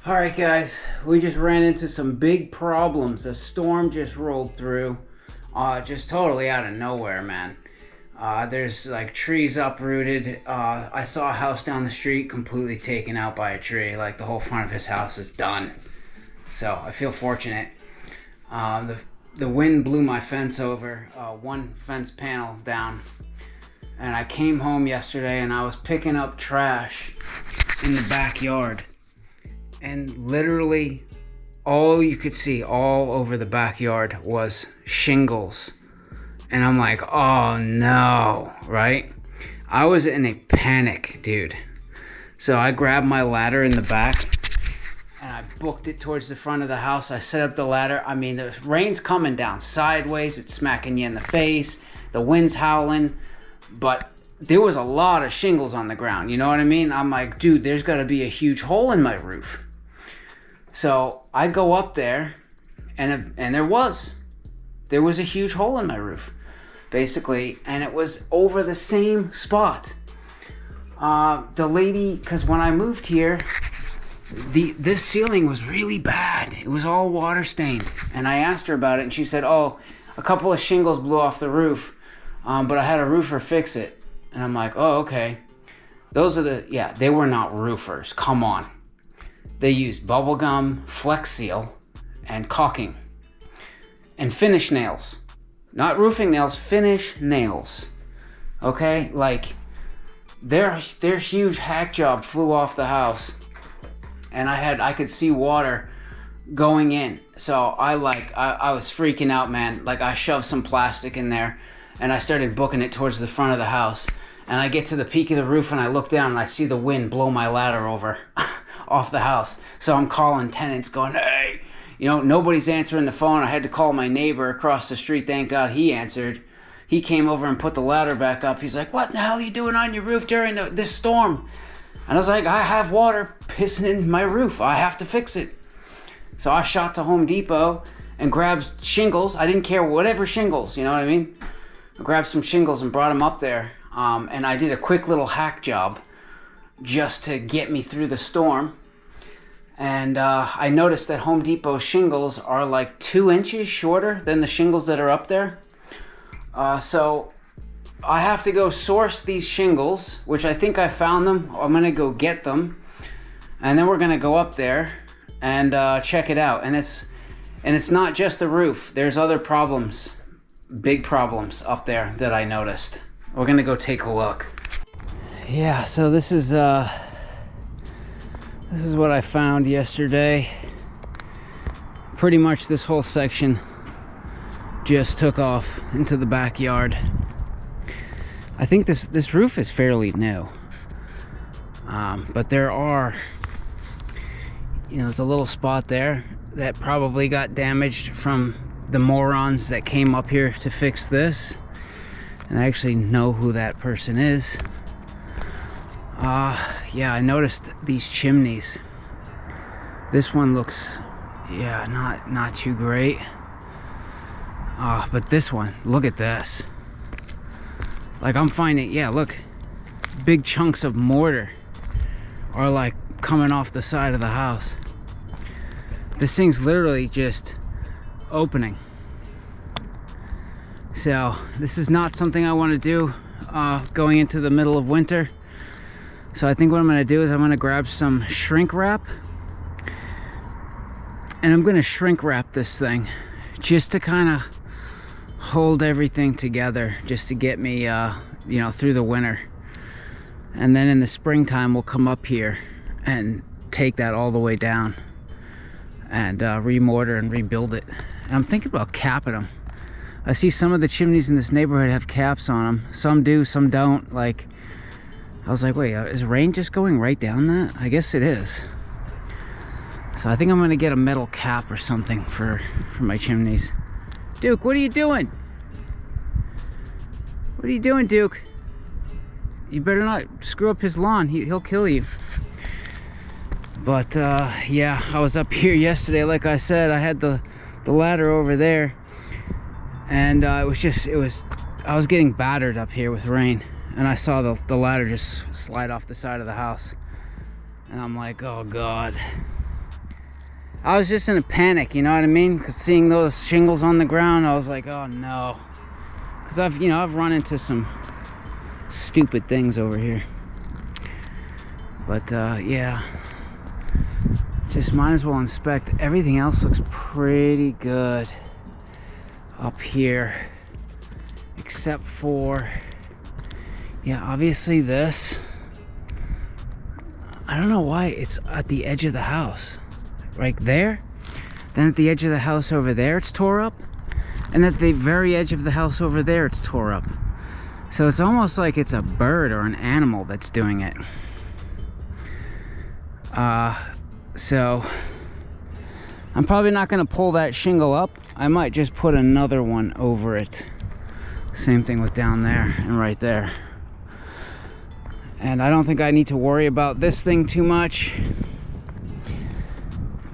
Alright guys, we just ran into some big problems. A storm just rolled through, just totally out of nowhere, man. There's like trees uprooted. I saw a house down the street completely taken out by a tree. Like the whole front of his house is done. So I feel fortunate. The wind blew my fence over, one fence panel down. And I came home yesterday and I was picking up trash in the backyard. And literally all you could see all over the backyard was shingles. And I'm like, oh no, right? I was in a panic, dude. So I grabbed my ladder in the back and I booked it towards the front of the house. I set up the ladder. I mean, the rain's coming down sideways. It's smacking you in the face. The wind's howling. But there was a lot of shingles on the ground. You know what I mean? I'm like, dude, there's got to be a huge hole in my roof. So I go up there, and there was a huge hole in my roof, basically, and it was over the same spot. The lady, because when I moved here, this ceiling was really bad. It was all water stained, and I asked her about it, and she said, "Oh, a couple of shingles blew off the roof, but I had a roofer fix it." And I'm like, "Oh, okay." They were not roofers. Come on. They used bubble gum, Flex Seal, and caulking. And finish nails. Not roofing nails, finish nails. Okay? Like, their huge hack job flew off the house. And I could see water going in. So I was freaking out, man. Like, I shoved some plastic in there and I started booking it towards the front of the house. And I get to the peak of the roof and I look down and I see the wind blow my ladder over. Off the house. So I'm calling tenants going, hey, nobody's answering the phone. I had to call my neighbor across the street. Thank God he answered. He came over and put the ladder back up. He's like, what the hell are you doing on your roof during this storm? And I was like, I have water pissing in my roof. I have to fix it. So I shot to Home Depot and grabbed shingles. I didn't care whatever shingles, you know what I mean? I grabbed some shingles and brought them up there. And I did a quick little hack job just to get me through the storm. And I noticed that Home Depot shingles are like 2 inches shorter than the shingles that are up there. So I have to go source these shingles, which I think I found them. I'm going to go get them. And then we're going to go up there and check it out. And it's not just the roof. There's other problems, big problems up there that I noticed. We're going to go take a look. Yeah, so this is what I found yesterday. Pretty much this whole section just took off into the backyard. I think this roof is fairly new. But there are, there's a little spot there that probably got damaged from the morons that came up here to fix this. And I actually know who that person is. Yeah, I noticed these chimneys. This one looks, not too great. But this one, look at this. Like I'm finding, look, big chunks of mortar are like coming off the side of the house. This thing's literally just opening. So this is not something I want to do going into the middle of winter. So I think what I'm going to do is I'm going to grab some shrink wrap and I'm going to shrink wrap this thing just to kind of hold everything together, just to get me through the winter. And then in the springtime we'll come up here and take that all the way down and remortar and rebuild it. And I'm thinking about capping them. I see some of the chimneys in this neighborhood have caps on them. Some do, some don't. Like, I was like, wait, is rain just going right down that? I guess it is. So I think I'm gonna get a metal cap or something for my chimneys. Duke, what are you doing? What are you doing, Duke? You better not screw up his lawn. He'll kill you. But yeah, I was up here yesterday. Like I said, I had the ladder over there, and I was getting battered up here with rain. And I saw the ladder just slide off the side of the house. And I'm like, oh God. I was just in a panic, you know what I mean? Because seeing those shingles on the ground, I was like, oh no. Because I've run into some stupid things over here. But yeah, just might as well inspect. Everything else looks pretty good up here, except for, yeah, obviously this. I don't know why it's at the edge of the house, right there. Then at the edge of the house over there, it's tore up. And at the very edge of the house over there, it's tore up. So it's almost like it's a bird or an animal that's doing it. So I'm probably not going to pull that shingle up. I might just put another one over it. Same thing with down there and right there. And I don't think I need to worry about this thing too much,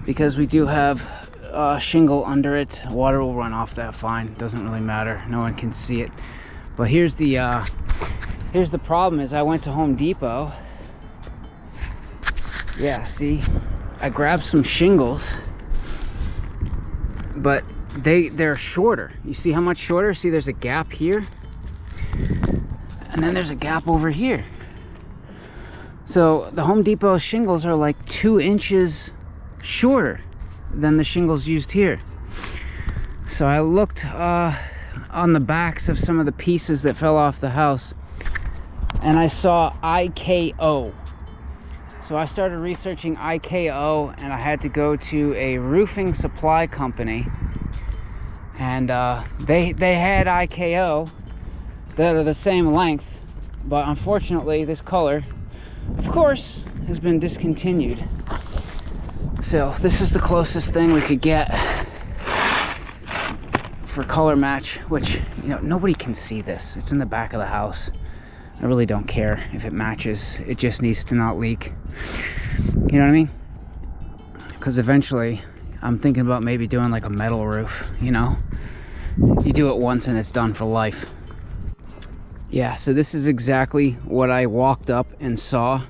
because we do have shingle under it. Water will run off that fine. Doesn't really matter. No one can see it. But here's the problem is I went to Home Depot. Yeah, see, I grabbed some shingles, but they're shorter. You see how much shorter? See, there's a gap here, and then there's a gap over here. So the Home Depot shingles are like 2 inches shorter than the shingles used here. So I looked on the backs of some of the pieces that fell off the house, and I saw IKO. So I started researching IKO, and I had to go to a roofing supply company, and they had IKO that are the same length, but unfortunately this color, of course, has been discontinued. So this is the closest thing we could get for color match, which, you know, nobody can see this. It's in the back of the house. I really don't care if it matches. It just needs to not leak. You know what I mean? Because eventually I'm thinking about maybe doing like a metal roof, you know? You do it once and it's done for life. Yeah, so this is exactly what I walked up and saw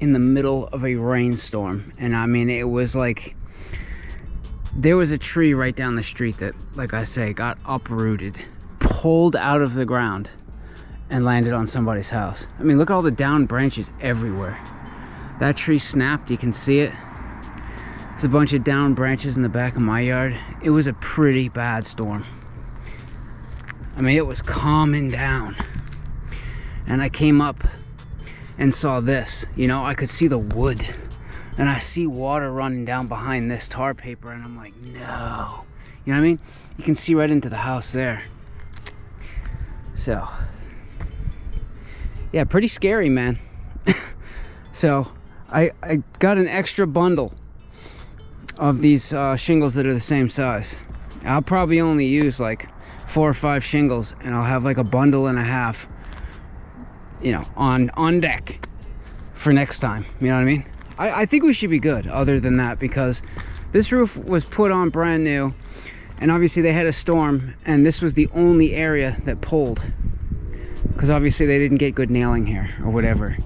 in the middle of a rainstorm. And I mean, it was like, there was a tree right down the street that, like I say, got uprooted, pulled out of the ground, and landed on somebody's house. I mean, look at all the down branches everywhere. That tree snapped, you can see it. There's a bunch of down branches in the back of my yard. It was a pretty bad storm. I mean, it was calming down. And I came up and saw this. You know, I could see the wood, and I see water running down behind this tar paper, and I'm like, no. You know what I mean? You can see right into the house there. So, yeah, pretty scary, man. So I got an extra bundle of these shingles that are the same size. I'll probably only use like 4 or 5 shingles, and I'll have like a bundle and a half, you know, on deck for next time. You know what I mean? I think we should be good other than that, because this roof was put on brand new, and obviously they had a storm, and this was the only area that pulled, because obviously they didn't get good nailing here or whatever.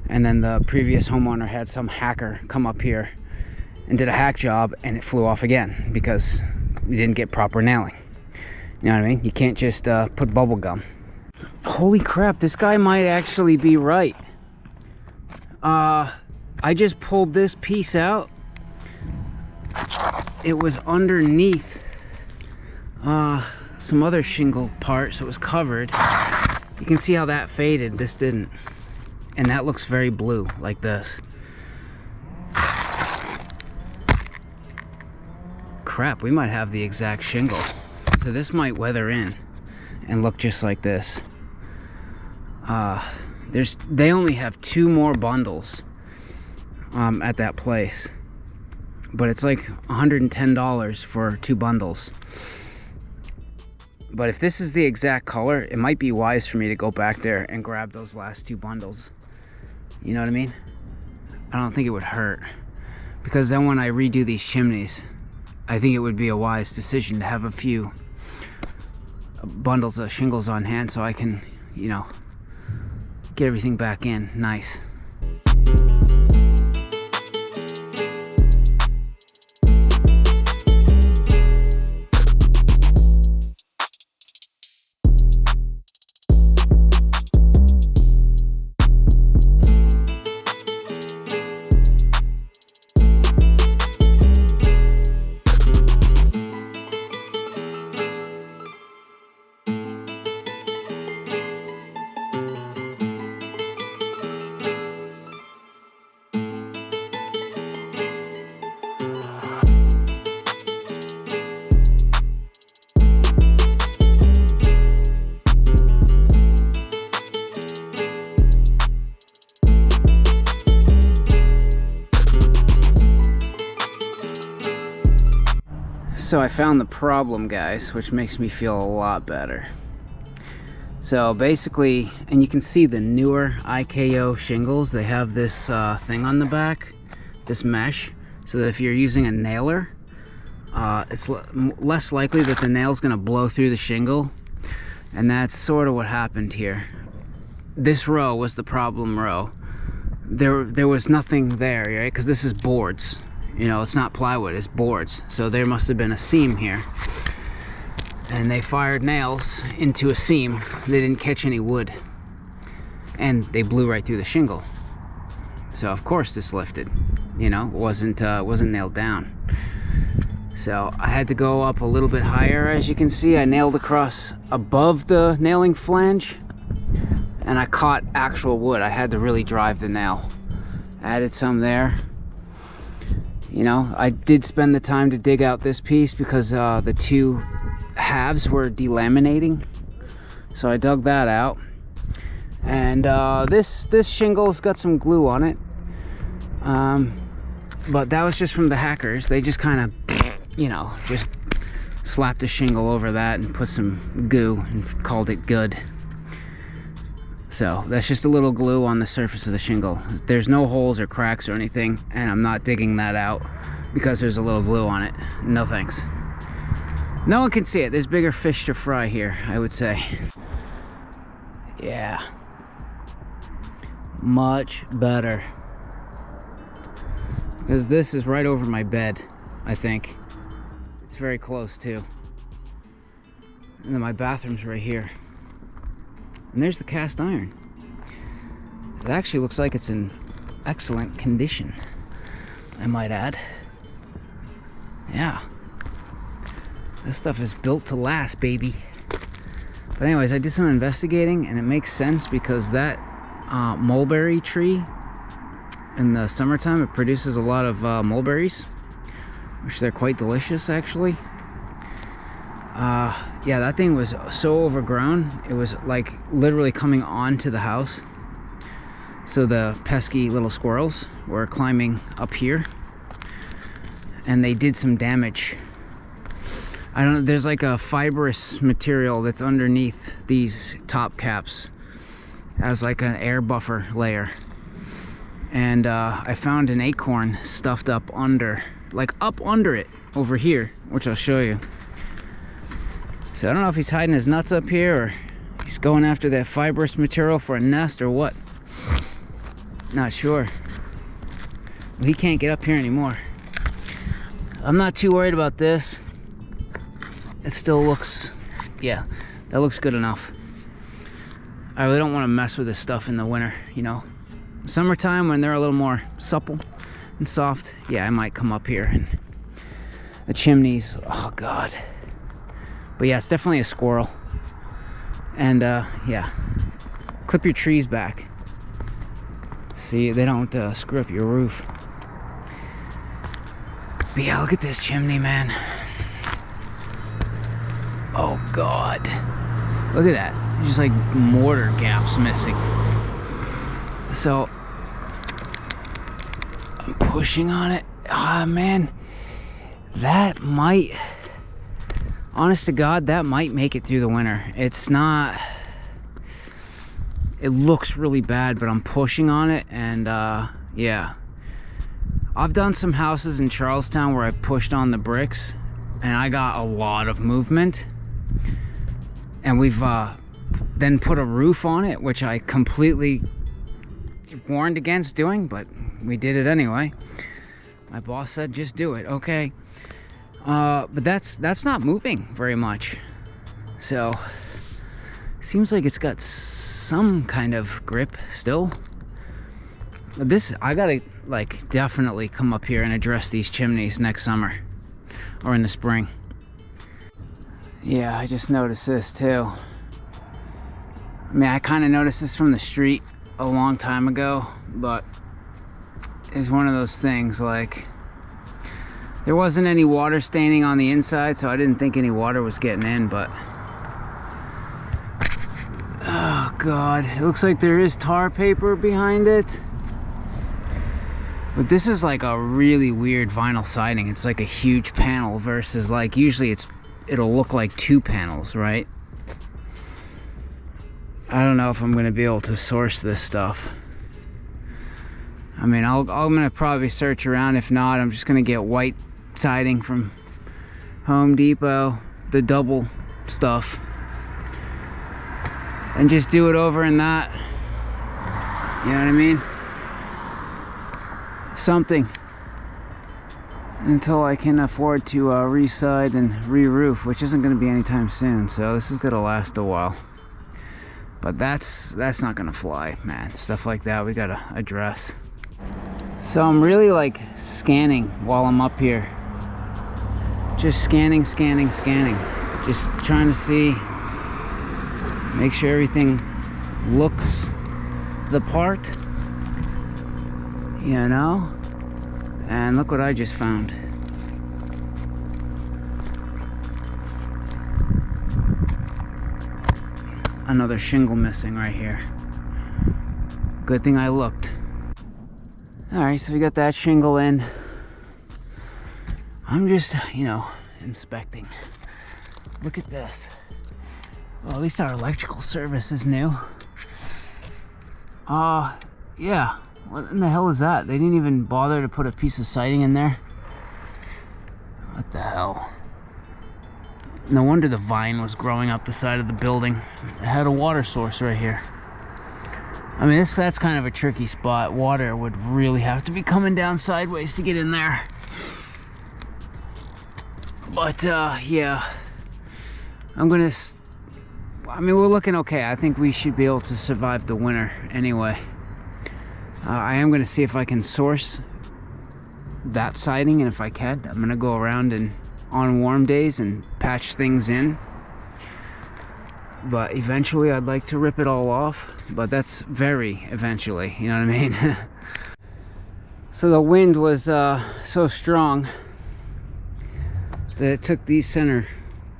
And then the previous homeowner had some hacker come up here and did a hack job, and it flew off again because you didn't get proper nailing. You know what I mean? You can't just put bubble gum. Holy crap, this guy might actually be right. I just pulled this piece out. It was underneath some other shingle part, so it was covered. You can see how that faded, this didn't. And that looks very blue, like this. Crap, we might have the exact shingle. So this might weather in and look just like this. They only have 2 more bundles at that place, but it's like $110 for 2 bundles. But if this is the exact color, it might be wise for me to go back there and grab those last 2 bundles. You know what I mean? I don't think it would hurt, because then when I redo these chimneys, I think it would be a wise decision to have a few bundles of shingles on hand, so I can, you know, get everything back in nice. So I found the problem, guys, which makes me feel a lot better. So basically, and you can see the newer IKO shingles, they have this thing on the back, this mesh, so that if you're using a nailer, it's less likely that the nail's going to blow through the shingle. And that's sort of what happened here. This row was the problem row. There was nothing there, right? Because this is boards. You know, it's not plywood, it's boards. So there must have been a seam here. And they fired nails into a seam. They didn't catch any wood. And they blew right through the shingle. So of course this lifted. You know, wasn't nailed down. So I had to go up a little bit higher, as you can see. I nailed across above the nailing flange. And I caught actual wood. I had to really drive the nail. Added some there. You know, I did spend the time to dig out this piece because the two halves were delaminating. So I dug that out. And this shingle's got some glue on it. But that was just from the hackers. They just kind of, you know, just slapped a shingle over that and put some goo and called it good. So that's just a little glue on the surface of the shingle. There's no holes or cracks or anything, and I'm not digging that out because there's a little glue on it. No thanks. No one can see it. There's bigger fish to fry here, I would say. Yeah. Much better. Because this is right over my bed, I think. It's very close too. And then my bathroom's right here. And there's the cast iron. It actually looks like it's in excellent condition, I might add. Yeah. This stuff is built to last, baby. But anyways, I did some investigating, and it makes sense because that mulberry tree, in the summertime, it produces a lot of mulberries, which they're quite delicious, actually. Yeah, that thing was so overgrown. It was like literally coming onto the house. So the pesky little squirrels were climbing up here, and they did some damage. I don't know, there's like a fibrous material that's underneath these top caps as like an air buffer layer. And I found an acorn stuffed up under, like up under it over here, which I'll show you. So I don't know if he's hiding his nuts up here or he's going after that fibrous material for a nest or what. Not sure. Well, he can't get up here anymore. I'm not too worried about this. It still looks, yeah, that looks good enough. I really don't want to mess with this stuff in the winter, you know. Summertime, when they're a little more supple and soft, yeah, I might come up here. And the chimneys, oh God. But yeah, it's definitely a squirrel. And yeah, clip your trees back. See, they don't screw up your roof. But yeah, look at this chimney, man. Oh God. Look at that. Just like mortar gaps missing. So I'm pushing on it. Ah, man. That might, honest to God, that might make it through the winter. It's not, it looks really bad, but I'm pushing on it. And yeah, I've done some houses in Charlestown where I pushed on the bricks and I got a lot of movement. And we've then put a roof on it, which I completely warned against doing, but we did it anyway. My boss said just do it. Okay. But that's not moving very much. So seems like it's got some kind of grip still. But this, I gotta like definitely come up here and address these chimneys next summer or in the spring. Yeah, I just noticed this too. I mean, I kind of noticed this from the street a long time ago, but it's one of those things, like, there wasn't any water staining on the inside, so I didn't think any water was getting in, but oh God, it looks like there is tar paper behind it. But this is like a really weird vinyl siding. It's like a huge panel versus like usually it'll look like 2 panels, right? I don't know if I'm gonna be able to source this stuff. I mean, I'm gonna probably search around. If not, I'm just gonna get white siding from Home Depot, the double stuff, and just do it over in that. You know what I mean? Something until I can afford to re-side and re-roof, which isn't going to be anytime soon. So this is going to last a while. But that's not going to fly, man. Stuff like that we got to address. So I'm really like scanning while I'm up here. Just scanning. Just trying to see, make sure everything looks the part, you know. And look what I just found. Another shingle missing right here. Good thing I looked. Alright, so we got that shingle in. I'm just, you know, inspecting. Look at this. Well, at least our electrical service is new. Yeah. What in the hell is that? They didn't even bother to put a piece of siding in there. What the hell? No wonder the vine was growing up the side of the building. It had a water source right here. I mean, that's kind of a tricky spot. Water would really have to be coming down sideways to get in there. But, yeah. I mean, we're looking okay. I think we should be able to survive the winter anyway. I am going to see if I can source that siding, and if I can, I'm going to go around and on warm days and patch things in. But eventually I'd like to rip it all off, but that's very eventually, you know what I mean? So the wind was so strong that it took these center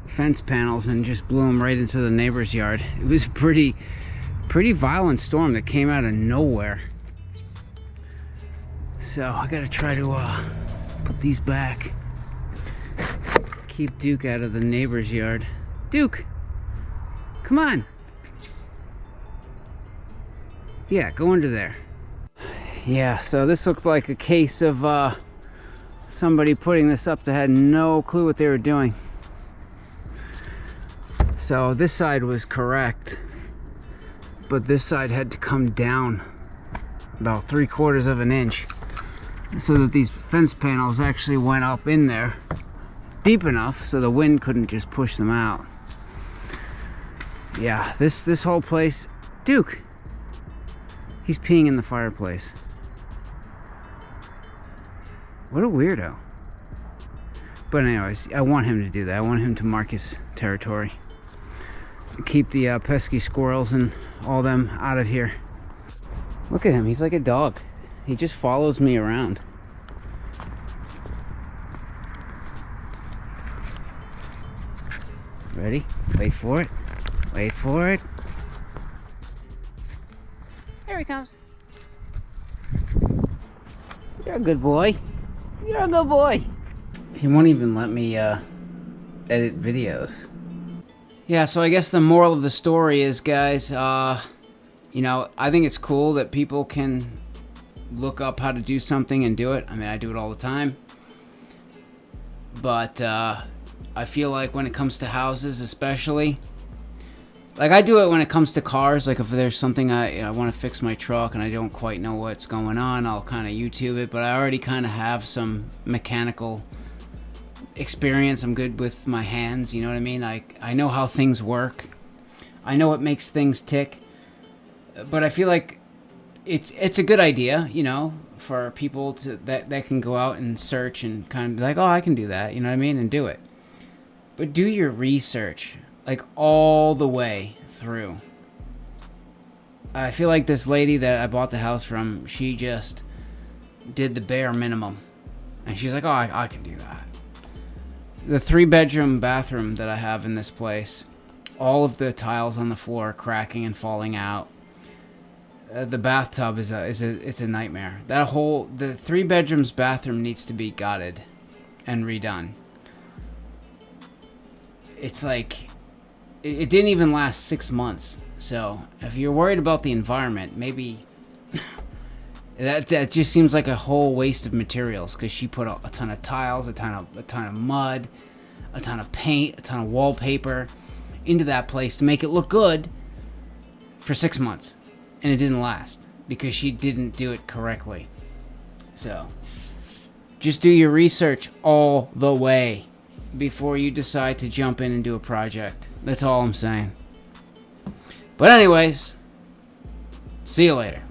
fence panels and just blew them right into the neighbor's yard. It was a pretty violent storm that came out of nowhere. So I gotta try to put these back. Keep Duke out of the neighbor's yard. Duke, come on. Yeah, go under there. Yeah, so this looks like a case of somebody putting this up that had no clue what they were doing. So this side was correct, but this side had to come down about 3/4 of an inch so that these fence panels actually went up in there deep enough so the wind couldn't just push them out. Yeah, this whole place. Duke, he's peeing in the fireplace. What a weirdo. But anyways, I want him to do that. I want him to mark his territory. Keep the pesky squirrels and all them out of here. Look at him, he's like a dog. He just follows me around. Ready? Wait for it. Wait for it. Here he comes. You're a good boy. You're a good boy. He won't even let me edit videos. Yeah, so I guess the moral of the story is, guys, you know, I think it's cool that people can look up how to do something and do it. I mean, I do it all the time. But I feel like when it comes to houses especially, like I do it when it comes to cars. Like if there's something I want to fix my truck and I don't quite know what's going on, I'll kind of YouTube it. But I already kind of have some mechanical experience. I'm good with my hands, you know what I mean? I know how things work. I know what makes things tick. But I feel like it's a good idea, you know, for people to that can go out and search and kind of be like, oh, I can do that, you know what I mean, and do it. But do your research, like all the way through. I feel like this lady that I bought the house from, she just did the bare minimum, and she's like, oh, I can do that. The 3-bedroom bathroom that I have in this place, all of the tiles on the floor are cracking and falling out. the bathtub it's a nightmare. The 3 bedrooms bathroom needs to be gutted and redone. It's like it didn't even last 6 months. So if you're worried about the environment, maybe that just seems like a whole waste of materials, because she put a ton of tiles, a ton of mud, a ton of paint, a ton of wallpaper into that place to make it look good for 6 months, and it didn't last because she didn't do it correctly. So just do your research all the way before you decide to jump in and do a project. That's all I'm saying. But anyways, see you later.